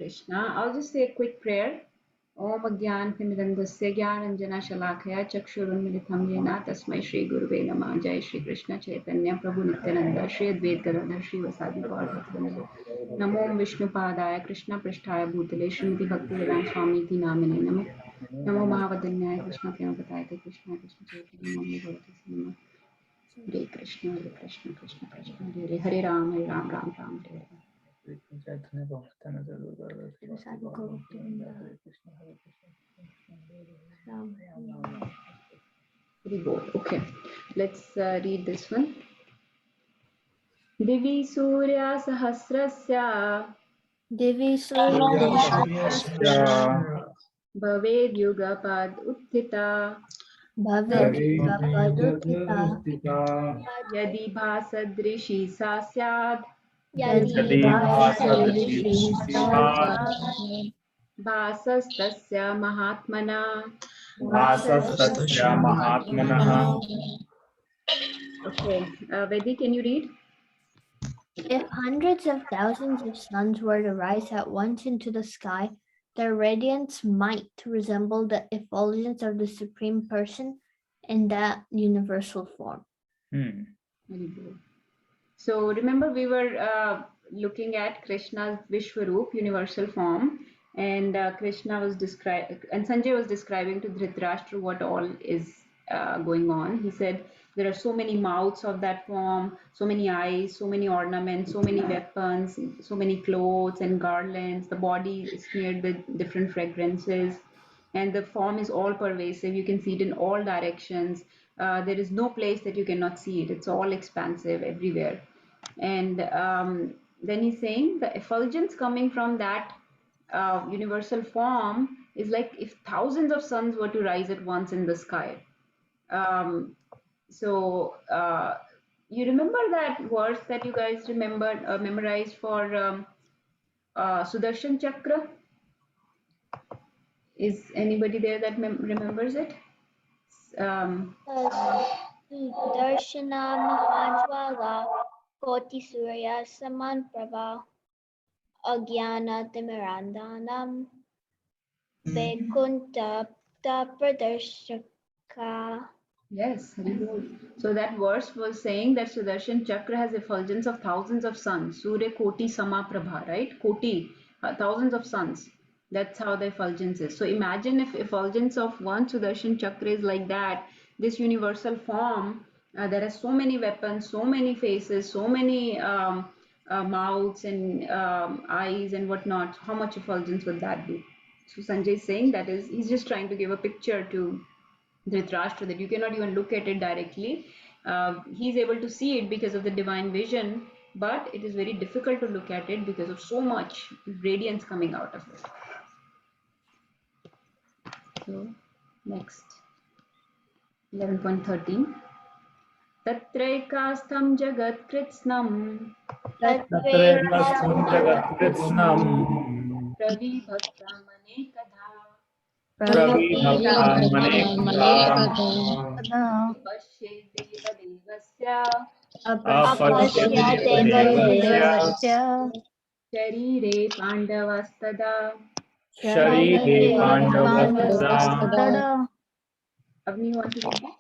Krishna. I'll just say a quick prayer. Om Agyan Tinirandasya Gyananjana Shalakaya Chakshurunmilitam Yena Tasmai Shri Guruve Namah. Jai Shri Krishna Chaitanya Prabhu Nityananda Shri Advait Gadadhar Shri Vasadi Gaur Bhaktivinoda Namo Vishnu Padaya Krishna Prishtaya Bhutale Srimati Bhaktivedanta Swami Ti Namine Namo Namo Mahavadanyaya Krishna Premapatayate Krishna Krishna Chaitanya Namo Bhavati Sinama Hare Krishna Hare Krishna Krishna Krishna Hare Hare Ram Hare Ram Ram Ram Hare Hare. Very good. Okay, let's read this one. Divi Surya Sahasrasya Divi Surya Bhaved Yugapad Uttita Yadi Bhasadrishi Sa Syad Bhasastasya Mahatmana. Okay, Vedi, can you read? If hundreds of thousands of suns were to rise at once into the sky, their radiance might resemble the effulgence of the Supreme Person in that universal form. Very good. So remember we were looking at Krishna's Vishwaroop, universal form, and Krishna was and Sanjay was describing to Dhritarashtra what all is going on. He said there are so many mouths of that form, so many eyes, so many ornaments, so many weapons, so many clothes and garlands. The body is smeared with different fragrances, and the form is all pervasive. You can see it in all directions. There is no place that you cannot see it. It's all expansive everywhere. And then he's saying the effulgence coming from that universal form is like if thousands of suns were to rise at once in the sky. So you remember that verse that you guys memorized for Sudarshan Chakra? Is anybody there that remembers it? Darshana Mahajwala Koti Surya Saman Prabha Agyana Timirandanam Vaikuntha Pradarshaka. Yes, very good. So that verse was saying that Sudarshan Chakra has effulgence of thousands of suns. Surya Koti Sama Prabha, right? Koti, thousands of suns. That's how the effulgence is. So imagine if effulgence of one Sudarshan Chakra is like that, this universal form, there are so many weapons, so many faces, so many mouths and eyes and whatnot. How much effulgence would that be? So Sanjay is saying that is, he's just trying to give a picture to Dhritarashtra that you cannot even look at it directly. He's able to see it because of the divine vision, but it is very difficult to look at it because of so much radiance coming out of it. So, next, 11.13. Tatraikastham jagat kritsnam pravibhaktam anekadha Apashye deva devasya Sharire pandavastada. Avni, you want to read that?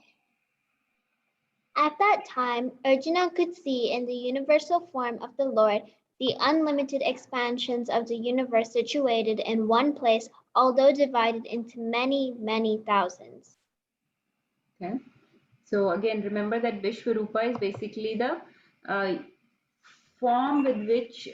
At that time, Arjuna could see in the universal form of the Lord the unlimited expansions of the universe situated in one place, although divided into many, many thousands. Okay. So again, remember that Vishwarupa is basically the form with which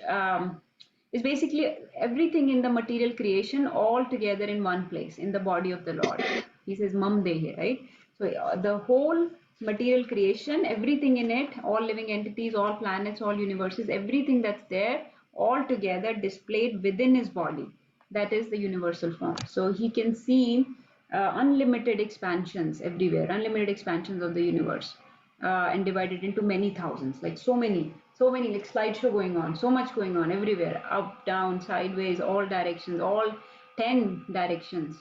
is basically everything in the material creation all together in one place in the body of the Lord. He says Mam Dehe, right? So the whole material creation, everything in it, all living entities, all planets, all universes, everything that's there all together displayed within his body. That is the universal form. So he can see unlimited expansions everywhere, unlimited expansions of the universe, and divided into many thousands, like so many, like slideshow going on, so much going on everywhere, up, down, sideways, all directions, all 10 directions.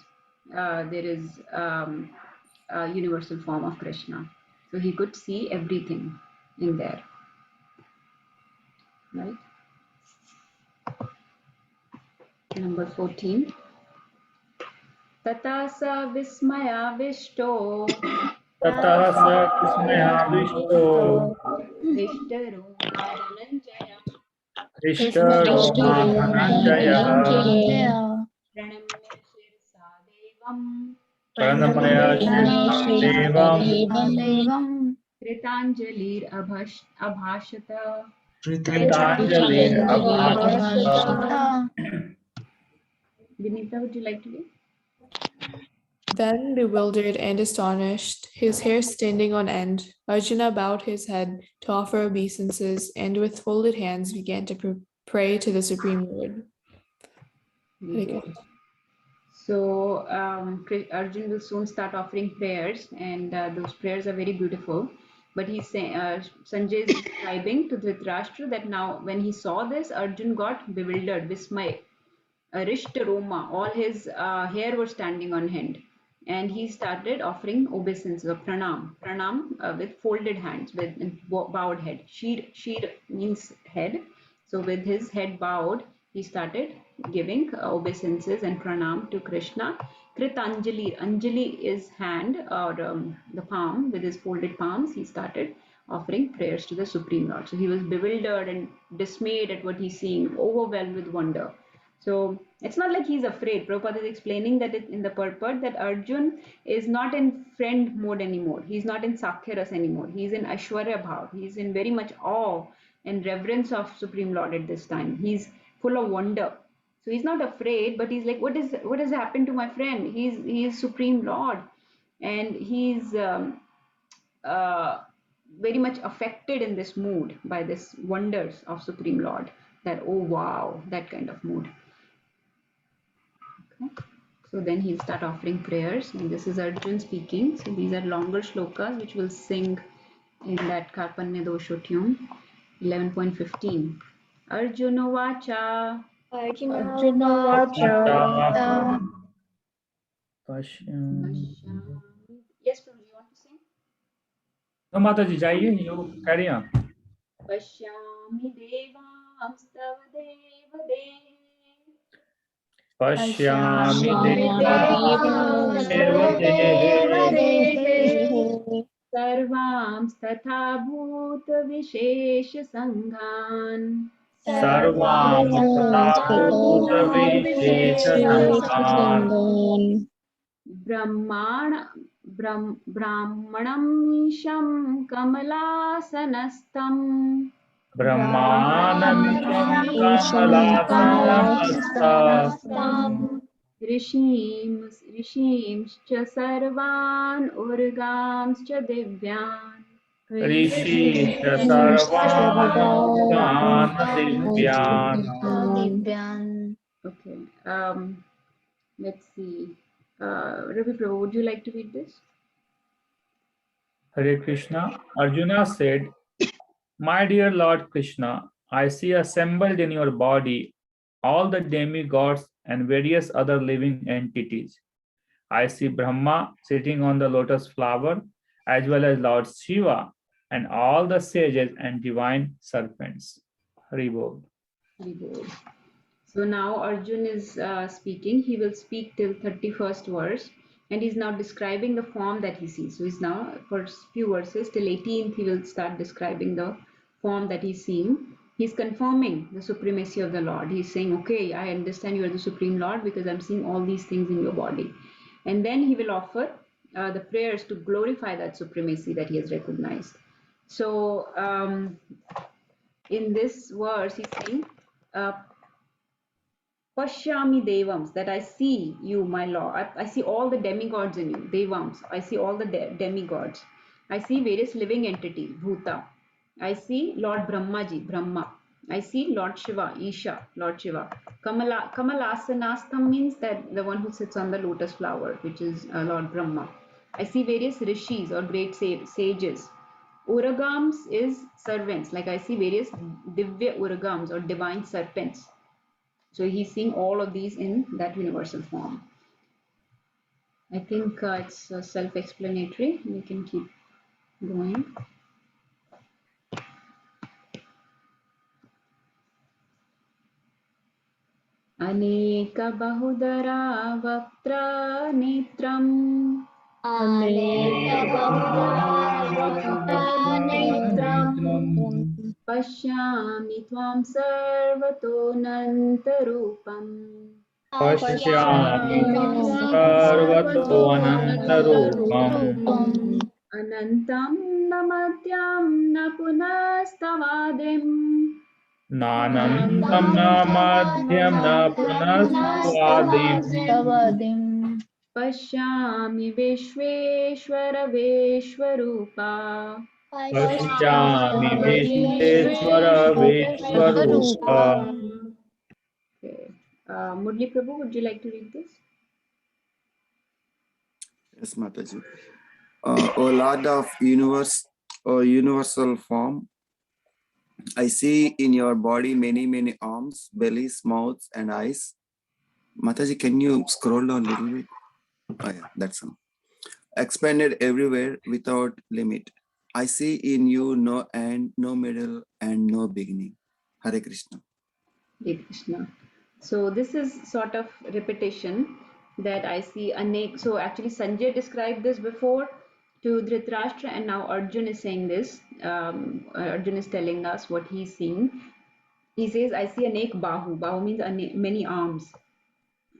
There is a universal form of Krishna. So he could see everything in there, right? number 14. Tata sa vismayavisto ततः स विस्मयाविष्टो Hrishtaro Dhananjaya हृष्टरोमा धनञ्जयः Pranamya Shirsa Devam प्रणमय शिरसा देवम् Kritanjalir Abhashata. कृताञ्जलिरभाषत Vinita, would you like to read? Then, bewildered and astonished, his hair standing on end, Arjuna bowed his head to offer obeisances and with folded hands began to pray to the Supreme Lord. Hare Krishna. So Arjun will soon start offering prayers, and those prayers are very beautiful. But he's saying, Sanjay is describing to Dhritarashtra that now when he saw this, Arjun got bewildered, Vismay, Rishta Roma, all his hair was standing on end. And he started offering obeisances or pranam with folded hands, with bowed head. Shir means head. So with his head bowed, he started giving obeisances and pranam to Krishna. Kritanjali, Anjali is hand or the palm, with his folded palms, he started offering prayers to the Supreme Lord. So he was bewildered and dismayed at what he's seeing, overwhelmed with wonder. So it's not like he's afraid. Prabhupada is explaining that in the purport that Arjun is not in friend mode anymore. He's not in Sakhyaras anymore. He's in Aishwarya Bhav. He's in very much awe and reverence of Supreme Lord at this time. He's full of wonder. So he's not afraid, but he's like, what has happened to my friend? He is Supreme Lord, and he's very much affected in this mood by this wonders of Supreme Lord. That oh wow, that kind of mood. Okay. So then he'll start offering prayers, and this is Arjun speaking. So these are longer shlokas which we'll sing in that Karpanya Dosho tune, 11.15. Arjuna Vacha. Arjuna Yes, Prabhu, you want to sing? तो माता जी जाइए you carry on Pashyami Devanstav Devade. पश्यामि सर्वांस्तथा भूतविशेषसङ्घान् ब्राह्मणमीशं कमलासनस्थम् ब्रह्मानमिशं कमलासनस्थम् ऋषींश्च सर्वान् उर्गांश्च दिव्यान् ऋषीश्च सर्वान् दिव्यान् Okay. Let's see. Ravi Prabhu, would you like to read this? Hare Krishna. Arjuna said, My dear Lord Krishna, I see assembled in your body all the demigods and various other living entities. I see Brahma sitting on the lotus flower, as well as Lord Shiva and all the sages and divine serpents. Hari Bol. So now Arjun is speaking. He will speak till 31st verse, and he's now describing the form that he sees. So he's now, for few verses till 18th, he will start describing the form that he's seeing. He's confirming the supremacy of the Lord. He's saying, okay, I understand you are the Supreme Lord because I'm seeing all these things in your body. And then he will offer the prayers to glorify that supremacy that he has recognized. So in this verse, he's saying, Pashyami Devams, that I see you, my Lord. I see all the demigods in you, Devams. I see all the demigods. I see various living entities, Bhuta. I see Lord Brahmaji, Brahma. I see Lord Shiva, Isha, Lord Shiva. Kamalasanastham means that the one who sits on the lotus flower, which is Lord Brahma. I see various rishis or great sages. Uragams is servants, like I see various divya uragams or divine serpents. So he's seeing all of these in that universal form. I think it's self-explanatory. We can keep going. Aneka bahudara vaktra netram Aneka bahudara netram pashyami tvam sarvatonantarupam. Pashyami Pashyami sarvato anantarupam. sarvatorupam Anantam namadhyam na punastavadim. Nanantam na madhyam na punastvadim. Stavadim Pashyami Vishveshwara Veshwarupa. Pashyami Vishveshwara Vishwarupa. Vishwarupa. Okay. Murli Prabhu, would you like to read this? Yes, Mataji. O Lord of universe, O universal form, I see in your body many arms, bellies, mouths, and eyes. Mataji, can you scroll down a little bit? Oh yeah, that's all. Expanded everywhere without limit. I see in you no end, no middle, and no beginning. Hare Krishna. Hare Krishna. So this is sort of repetition that I see anek. So actually Sanjay described this before to Dhritarashtra, and now Arjun is saying this. Arjun is telling us what he's seeing. He says, I see anek bahu. Bahu means many arms.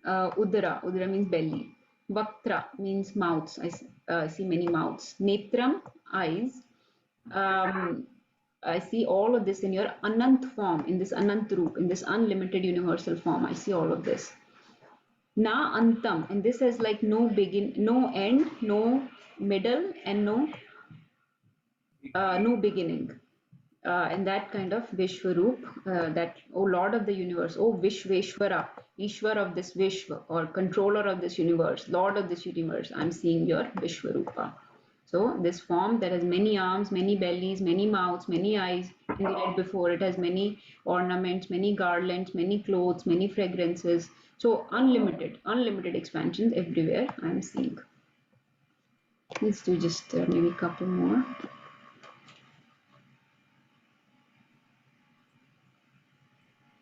Udara means belly. Vaktra means mouths. I see many mouths. Netram, eyes. Um, I see all of this in your Anant form, in this Anant Roop, in this unlimited universal form. I see all of this. Na Antam, and this has like no no end, no middle, and no beginning. And that kind of Vishwaroop, that, oh Lord of the universe, oh Vishveshwara, Ishwar of this Vishwa, or controller of this universe, Lord of this universe, I'm seeing your Vishwarupa. So this form that has many arms, many bellies, many mouths, many eyes, and we read before, it has many ornaments, many garlands, many clothes, many fragrances. So unlimited expansions everywhere I'm seeing. Let's do just maybe a couple more.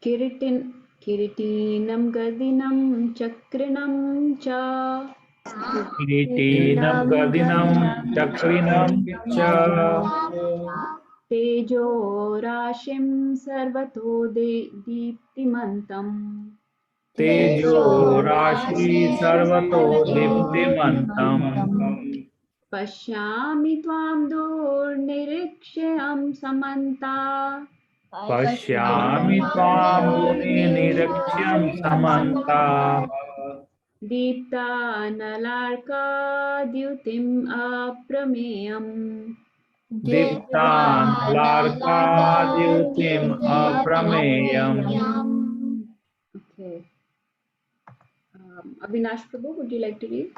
किरीटिनं गदिनं चक्रिणं च Kiritinam Gardinam Chakrinam Cha तेजो राशिं सर्वतो दीप्तिमन्तम् Tejo Rashi Sarvato Diptimantam. पश्यामि त्वां दूरनिरीक्ष्यं समन्ता Pashyami Tvam Niraksham Samanta. दीप्तानलार्काद्युतिम् अप्रमेयम् Diptan Larkadyutim Aprameyam. Okay. Avinash Prabhu, would you like to read?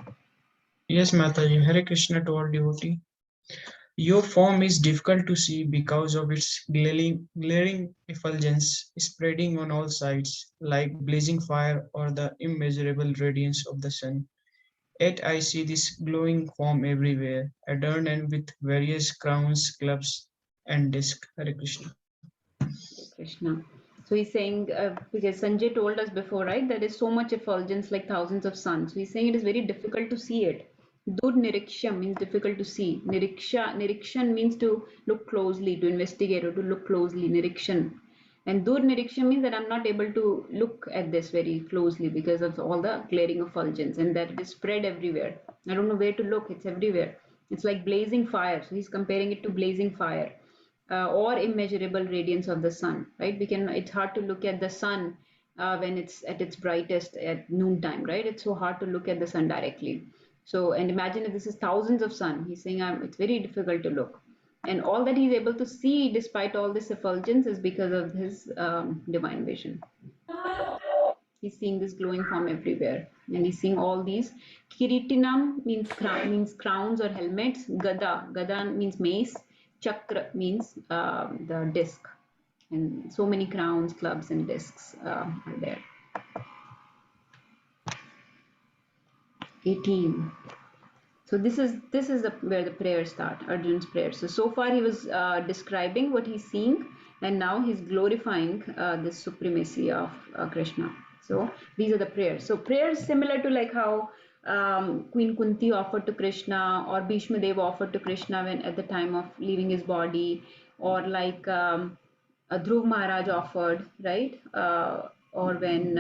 Yes, Mataji. Hare Krishna to all devotee. Your form is difficult to see because of its glaring effulgence spreading on all sides, like blazing fire or the immeasurable radiance of the sun. Yet I see this glowing form everywhere, adorned and with various crowns, clubs, and discs. Hare Krishna. Krishna. So he's saying, because Sanjay told us before, right, there is so much effulgence like thousands of suns. So he's saying it is very difficult to see it. Dur niriksha means difficult to see. Nirikshan means to look closely, to investigate, or to look closely. Nirikshan. And dur niriksha means that I'm not able to look at this very closely because of all the glaring effulgence, and that it is spread everywhere. I don't know where to look, it's everywhere. It's like blazing fire. So he's comparing it to blazing fire. Or immeasurable radiance of the sun, right? It's hard to look at the sun when it's at its brightest at noontime, right? It's so hard to look at the sun directly. So, and imagine if this is thousands of sun. He's saying it's very difficult to look. And all that he's able to see despite all this effulgence is because of his divine vision. He's seeing this glowing form everywhere. And he's seeing all these. Kiritinam means crowns or helmets. Gada means mace. Chakra means the disc. And so many crowns, clubs, and discs are there. 18. So this is where the prayers start, Arjun's prayer. So far he was describing what he's seeing, and now he's glorifying this supremacy of Krishna. So these are the prayers. So prayers similar to like how Queen Kunti offered to Krishna, or Bhishma Dev offered to Krishna when at the time of leaving his body, or like Dhruv Maharaj offered, right? Or when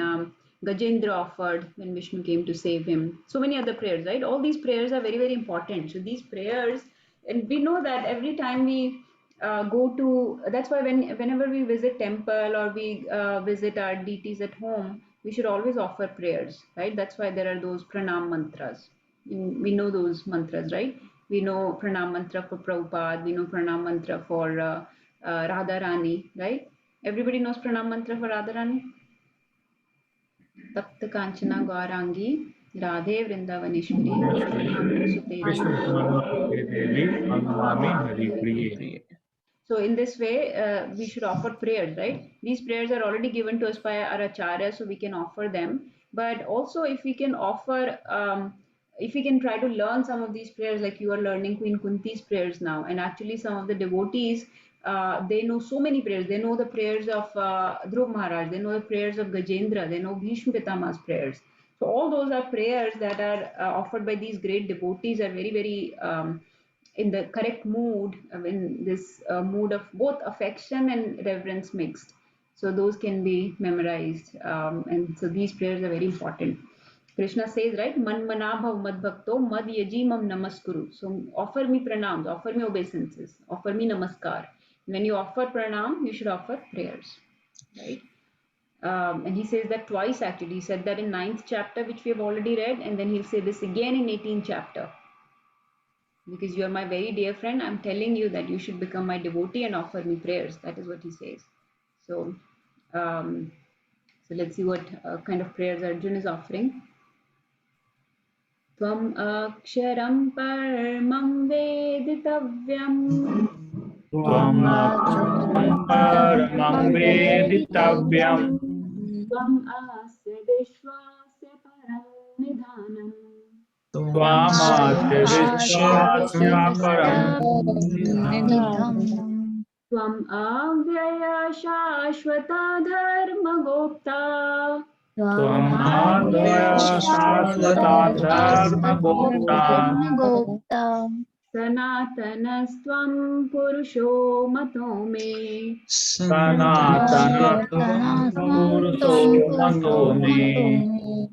Gajendra offered when Vishnu came to save him. So many other prayers, right? All these prayers are very, very important. So these prayers, and we know that every time we go to, that's why whenever we visit temple or we visit our deities at home, we should always offer prayers, right? That's why there are those pranam mantras. We know those mantras, right? We know pranam mantra for Prabhupada, we know pranam mantra for Radha Rani, right? Everybody knows pranam mantra for Radha Rani? Tapta Kanchana Gaurangi, Radhe Vrindavaneshwari, Vishwanatha Sute Vishnu Devi, Anumami Hari Priye. Priya. So in this way, we should offer prayers, right? These prayers are already given to us by our acharya, so we can offer them. But also, if we can offer, if we can try to learn some of these prayers, like you are learning Queen Kunti's prayers now, and actually some of the devotees, they know so many prayers. They know the prayers of Dhruv Maharaj, they know the prayers of Gajendra, they know Bhishma Pitama's prayers. So all those are prayers that are offered by these great devotees, are very, very in the correct mood, in this mood of both affection and reverence mixed. So those can be memorized. And so these prayers are very important. Krishna says, right, Man manabhav mad bhakto mad yajimam namaskuru. So offer me pranams, offer me obeisances, offer me namaskar. When you offer pranam, you should offer prayers, right? And he says that twice actually. He said that in 9th chapter, which we have already read, and then he'll say this again in 18th chapter. Because you are my very dear friend, I'm telling you that you should become my devotee and offer me prayers. That is what he says. So, so let's see what kind of prayers Arjun is offering. Tvam aksharam paramam veditavyam. Tvam paramam veditavyam. Tvam asya vishwasya param nidhanam. Tvamasya Vishwasya Param Nidham. Tvam avyaya shashvata dharma gopta. Tvamadvaya Shashvata Dharma Gopta Sanatanastvam purusho mato me. Sanatana Purusho Mato Me.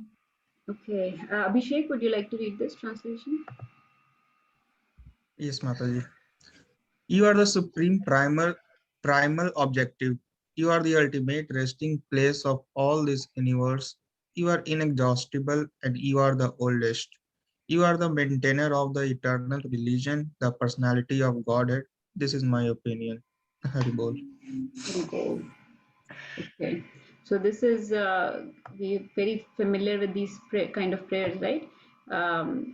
Okay, Abhishek, would you like to read this translation? Yes, Mataji. You are the supreme primal objective. You are the ultimate resting place of all this universe. You are inexhaustible and you are the oldest. You are the maintainer of the eternal religion, the personality of Godhead. This is my opinion. Haribol. Very good. Okay, so this is we're very familiar with these kind of prayers, right?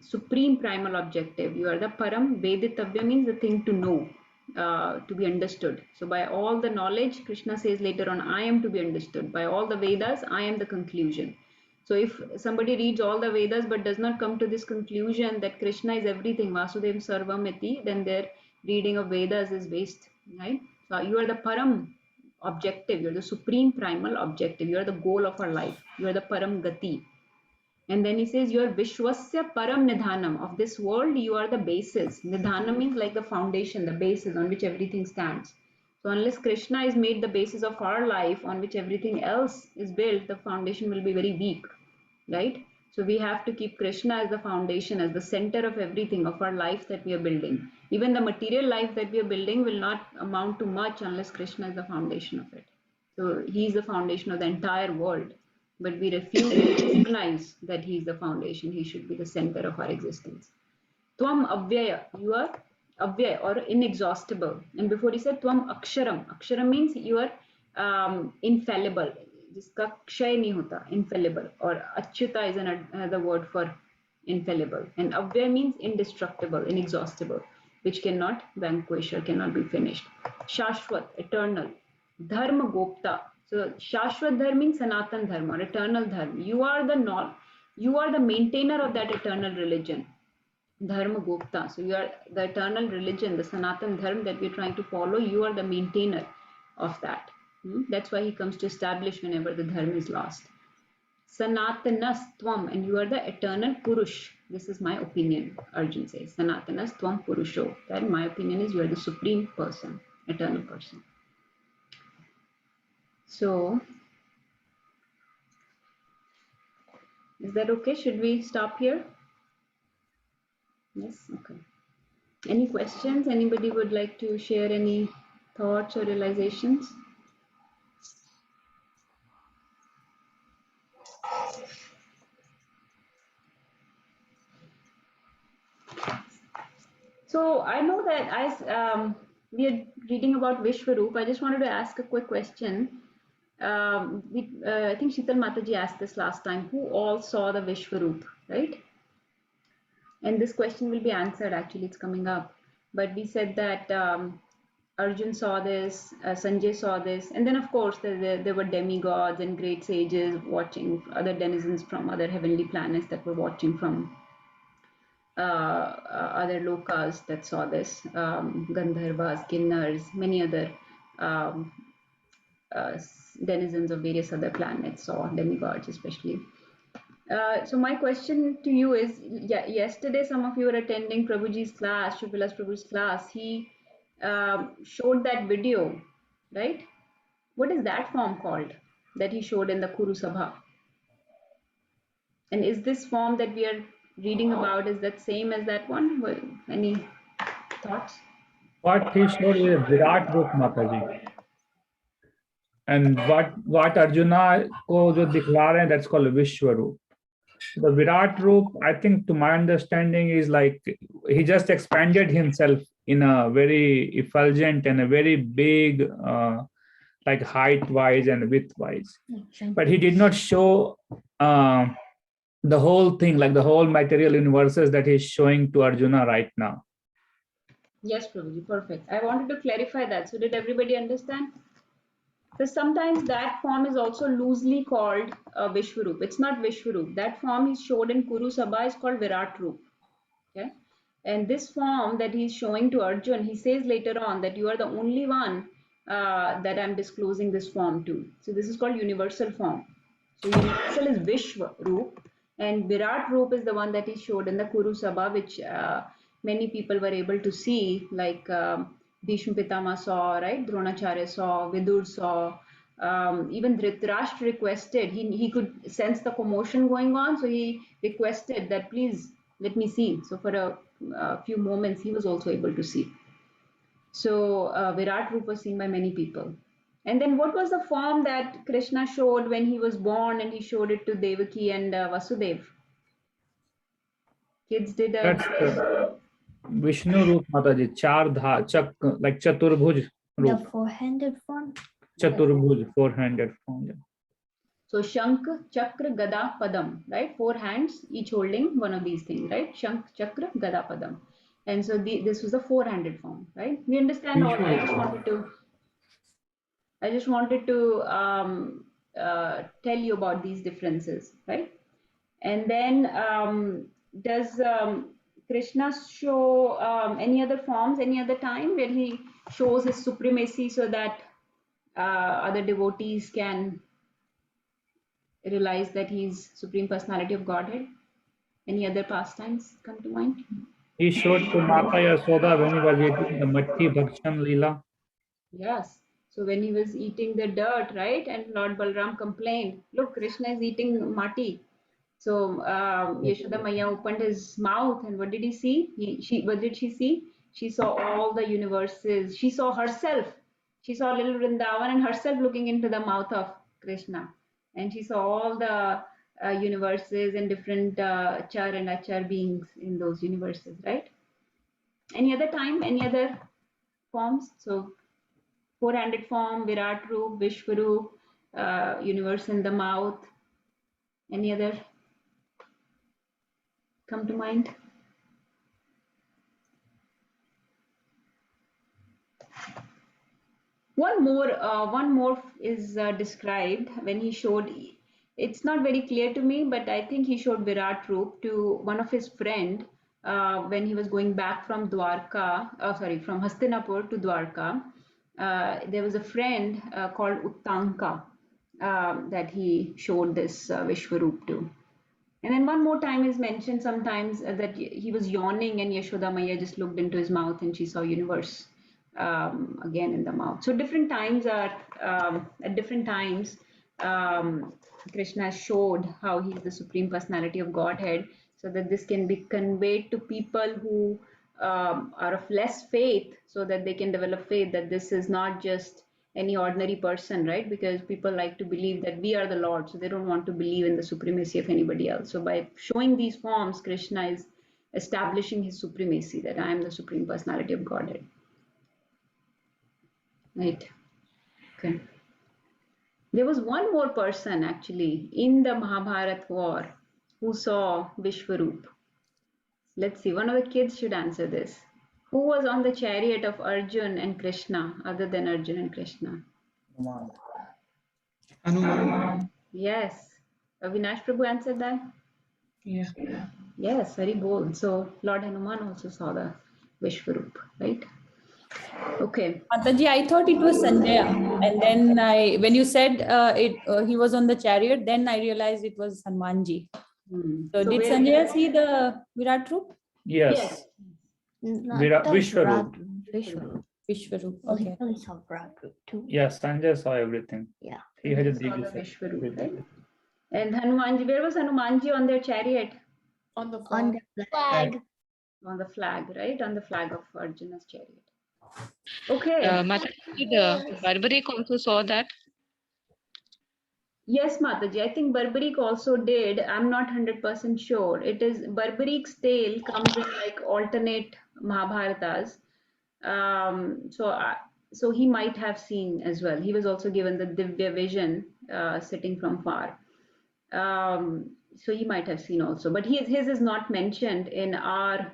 Supreme primal objective. You are the param. Veditavya means the thing to know, to be understood. So by all the knowledge, Krishna says later on, I am to be understood. By all the Vedas, I am the conclusion. So if somebody reads all the Vedas but does not come to this conclusion that Krishna is everything, Vasudev Sarvamiti, then their reading of Vedas is waste, right? So you are the param objective, you're the supreme primal objective, you're the goal of our life, you're the param gati. And then he says, you're vishwasya param nidhanam. Of this world, you are the basis. Nidhanam means like the foundation, the basis on which everything stands. So unless Krishna is made the basis of our life on which everything else is built, the foundation will be very weak, right? So we have to keep Krishna as the foundation, as the center of everything of our life that we are building. Even the material life that we are building will not amount to much unless Krishna is the foundation of it. So he is the foundation of the entire world. But we refuse to recognize that he is the foundation. He should be the center of our existence. Tvam avyaya, you are avyaya or inexhaustible. And before he said Tvam aksharam. Aksharam means you are infallible. जिसका क्षय नहीं होता, infallible, or achyuta is another word for infallible, and avyaya means indestructible, inexhaustible, which cannot vanquish or cannot be finished. Shashwat, eternal. Dharma gopta. So Shashwat dharma means Sanatan dharma or eternal dharma. You are the maintainer of that eternal religion. Dharma gopta. So you are the eternal religion, the Sanatan dharma that we're trying to follow. You are the maintainer of that. That's why he comes to establish whenever the dharma is lost. Sanatanastvam, and you are the eternal Purush. This is my opinion, Arjun says. Sanatanastvam Purusho. That, my opinion, is you are the supreme person, eternal person. So, is that okay? Should we stop here? Yes, okay. Any questions? Anybody would like to share any thoughts or realizations? So I know that as we are reading about Vishwaroop, I just wanted to ask a quick question. I think Sheetal Mataji asked this last time. Who all saw the Vishwaroop, right? And this question will be answered, actually, it's coming up. But we said that Arjun saw this, Sanjay saw this, and then of course there were demigods and great sages watching, other denizens from other heavenly planets that were watching from other lokas that saw this, Gandharvas, Kinnars, many other um, denizens of various other planets or demigods especially. So my question to you is, yesterday some of you were attending Prabhuji's class, Shubilas Prabhu's class. He showed that video, right? What is that form called that he showed in the Kuru Sabha? And is this form that we are reading about, is that same as that one? Well, any thoughts? What he showed is Virat Roop Mataji. And what Arjuna ko jo dikhla rahe hain, that's called Vishwaroop. The Virat Roop, I think to my understanding, is like he just expanded himself in a very effulgent and a very big, like height wise and width wise. But he did not show the whole thing, like the whole material universes that he's showing to Arjuna right now. Yes, Prabhuji, perfect. I wanted to clarify that. So did everybody understand? Because sometimes that form is also loosely called Vishwaroop. It's not Vishwaroop. That form he showed in Kuru Sabha is called Virat Roop. Okay? And this form that he's showing to Arjun, he says later on that you are the only one that I'm disclosing this form to. So this is called universal form. So universal is Vishwaroop, and Virat Roop is the one that he showed in the Kuru Sabha, which many people were able to see, like Bhishma Pitama saw, right? Dronacharya saw, Vidur saw. Even Dhritarashtra requested, he could sense the commotion going on, so he requested that please let me see. So for a few moments, he was also able to see. So Virat Roop was seen by many people. And then what was the form that Krishna showed when he was born and he showed it to Devaki and Vasudev? Kids did a... That's Vishnu Roop Mataji, like Chaturbhuj Roop. The four-handed form? Chaturbhuj, four-handed form. Yeah. So Shank, Chakra, Gada, Padam, right? 4 hands, each holding one of these things, right? Shank, Chakra, Gada, Padam. And so this was the 4-handed form, right? We understand all. I just wanted to tell you about these differences, right? And then does Krishna show any other forms, any other time where he shows his supremacy so that other devotees can realize that he's Supreme Personality of Godhead? Any other pastimes come to mind? He showed to Mata Yasoda when he was eating the Matti Bhakshan Leela. Yes. So when he was eating the dirt, right, and Lord Balram complained, look, Krishna is eating mati. So Yashoda Maya opened his mouth, and what did he see? What did she see? She saw all the universes. She saw herself. She saw little Vrindavan and herself looking into the mouth of Krishna. And she saw all the universes and different char and achar beings in those universes, right? Any other time, any other forms? So 4-handed form, Virat Roop, Vishwaroop, universe in the mouth. Any other come to mind? One more is described when he showed. It's not very clear to me, but I think he showed Virat Roop to one of his friend when he was going back from from Hastinapur to Dwarka. There was a friend called Uttanka, that he showed this Vishwaroop to. And then one more time is mentioned sometimes that he was yawning and Yashoda Maya just looked into his mouth and she saw universe again in the mouth. So different times are, at different times, Krishna showed how he is the Supreme Personality of Godhead, so that this can be conveyed to people who are of less faith, so that they can develop faith that this is not just any ordinary person, right? Because people like to believe that we are the Lord, so they don't want to believe in the supremacy of anybody else. So by showing these forms, Krishna is establishing his supremacy, that I am the Supreme Personality of Godhead. Right. Okay. There was one more person actually in the Mahabharata war who saw Vishwaroop. Let's see, one of the kids should answer this. Who was on the chariot of Arjun and Krishna, other than Arjun and Krishna? Hanuman. Yes. Avinash Prabhu answered that? Yeah. Yes, very bold. So Lord Hanuman also saw the Vishwaroop, right? Okay. Mataji, I thought it was Sanjaya. And then when you said he was on the chariot, then I realized it was Hanumanji. So did where- Sanjaya see the Virat Roop? Yes. Not Virat- the Vishwaroop. Vishwaroop. Vishwaroop. Well, he Okay. probably saw Virat Roop too. Yes, Sanjay saw everything. Yeah. He had a Saw the Divya Vishwaroop, everything. right? And Hanumanji, where was Hanumanji on their chariot? On the On flag. the Flag. On the flag, right? On the flag of Arjuna's chariot. Okay. Mataji, Barbaric also saw that. Yes, Mataji. I think Barbaric also did. I'm not 100% sure. It is Barbaric's tale comes in like alternate Mahabharatas. So he might have seen as well. He was also given the Divya vision sitting from far. So he might have seen also. But his is not mentioned in our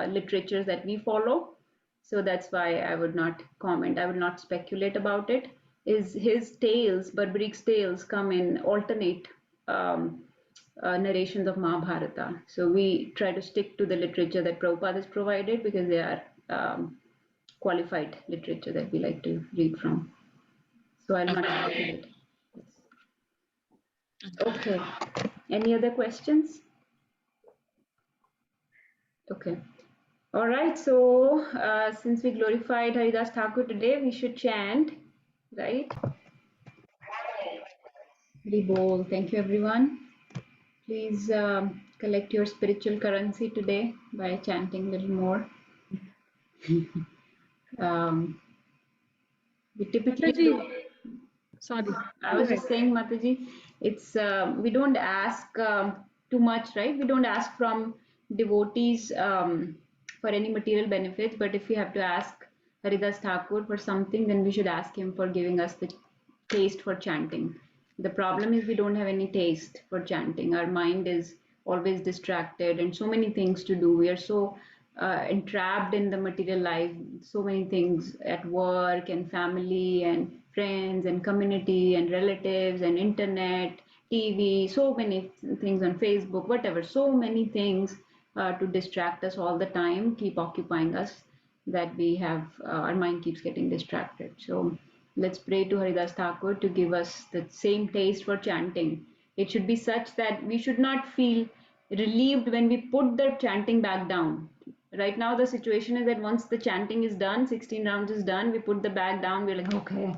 literature that we follow. So that's why I would not comment. I would not speculate about it. His tales, Barbaric's tales, come in alternate narrations of Mahabharata. So we try to stick to the literature that Prabhupada has provided because they are qualified literature that we like to read from. So I'll not speculate. Okay. Any other questions? Okay. All right. So since we glorified Haridas Thakur today, we should chant, right? Hari Bol. Thank you, everyone. Please collect your spiritual currency today by chanting a little more. We typically do. Sorry. I was just saying, Mataji, it's we don't ask too much, right? We don't ask from devotees for any material benefits, but if we have to ask Haridas Thakur for something, then we should ask him for giving us the taste for chanting. The problem is we don't have any taste for chanting. Our mind is always distracted and so many things to do. We are so entrapped in the material life, so many things at work and family and friends and community and relatives and internet, TV, so many things on Facebook, whatever, so many things to distract us all the time, keep occupying us, that we have, our mind keeps getting distracted. So let's pray to Haridas Thakur to give us the same taste for chanting. It should be such that we should not feel relieved when we put the chanting back down. Right now, the situation is that once the chanting is done, 16 rounds is done, we put the bag down, we're like, okay,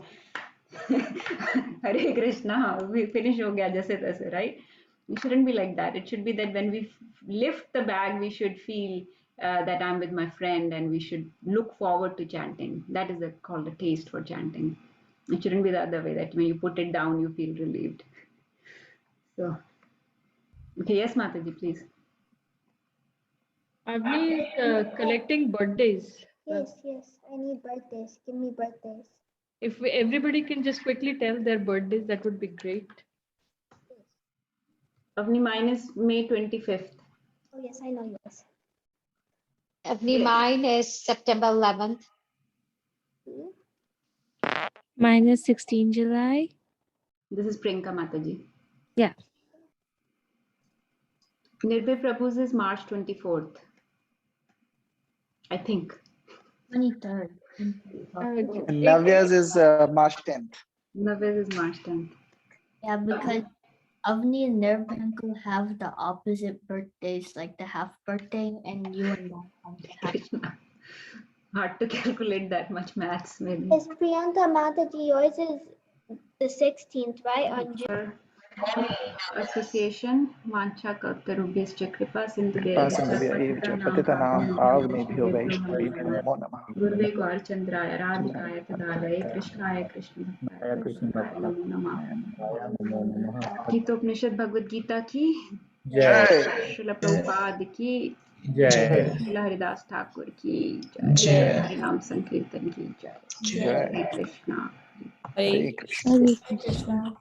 Hare Krishna, we finish ho gaya jaise taise, right? It shouldn't be like that. It should be that when we lift the bag, we should feel that I'm with my friend and we should look forward to chanting. That is called a taste for chanting. It shouldn't be the other way, that when you put it down, you feel relieved. So, okay, yes, Mataji, please. Avni is collecting birthdays. Yes, yes. I need birthdays. Give me birthdays. If everybody can just quickly tell their birthdays, that would be great. Avni, mine is May 25th. Oh, yes, I know yours. Avni, mine is September 11th. Mine is 16 July. This is Priyanka Mataji. Yeah. Nirbhay Prabhu's is March 24th. I think. 23rd. And Navya's is March 10th. Navya's is March 10th. Yeah, because Avni and Nirbankul have the opposite birthdays, like the half birthday, and you and I have the half. Krishna. Hard to calculate that much maths, maybe. Is Priyanka Mataji, yours is the 16th, right? On June. Association, Vancha Kaltarubhyascha Kripa कृपा सिन्धुभ्य पतितानां पावनेभ्यो वैष्णवेभ्यो नमो नमः Gurve Gaurachandraya Radhikaya Tadalaya Krishnaya Krishna Bhaktaya Namo Namah. Gitopnishad Bhagavad Gita ki Jai. Srila Prabhupada ki Jai. Srila Haridas Thakur ki Jai. Jai Harinam Sankirtan ki Jai जय Hare Krishna Hare हरे Krishna Hare Krishna.